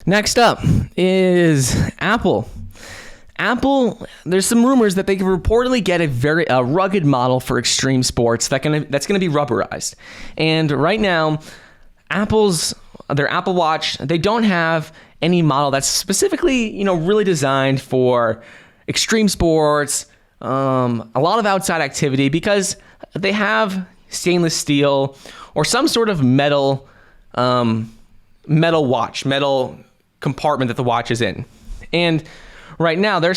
Next up is Apple. Apple, there's some rumors that they could reportedly get a rugged model for extreme sports that's going to be rubberized. And right now, their Apple Watch, they don't have any model that's specifically, really designed for extreme sports, a lot of outside activity, because they have stainless steel or some sort of metal compartment that the watch is in. And right now they're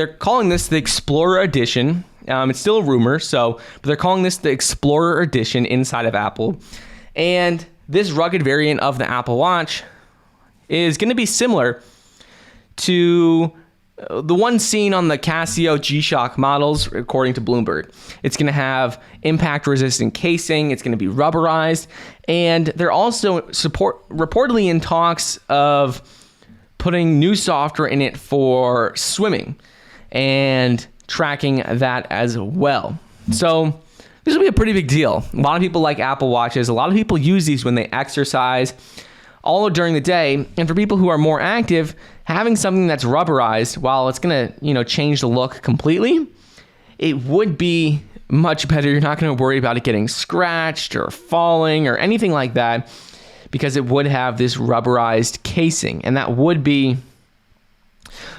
calling this the Explorer Edition. It's still a rumor, but they're calling this the Explorer Edition inside of Apple. And this rugged variant of the Apple Watch is going to be similar to the one seen on the Casio G-Shock models, according to Bloomberg. It's going to have impact-resistant casing. It's going to be rubberized. And they're also reportedly in talks of putting new software in it for swimming and tracking that as well. So this will be a pretty big deal. A lot of people like Apple Watches. A lot of people use these when they exercise all during the day. And for people who are more active, having something that's rubberized, while it's going to, change the look completely, it would be much better. You're not going to worry about it getting scratched or falling or anything like that, because it would have this rubberized casing. And that would be,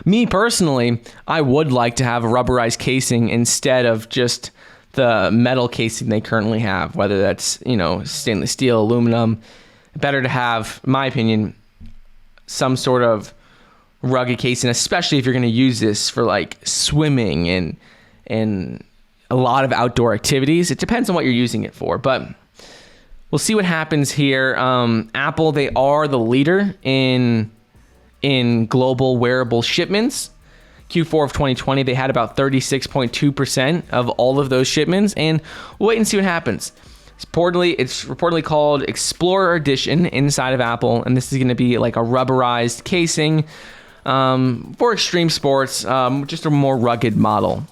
me personally, I would like to have a rubberized casing instead of just the metal casing they currently have, whether that's, stainless steel, aluminum. Better to have, in my opinion, some sort of rugged casing, especially if you're going to use this for like swimming and a lot of outdoor activities. It depends on what you're using it for, but we'll see what happens here. Apple, they are the leader in global wearable shipments. Q4 of 2020, they had about 36.2% of all of those shipments, and we'll wait and see what happens. It's reportedly called Explorer Edition inside of Apple, and this is going to be like a rubberized casing for extreme sports, just a more rugged model.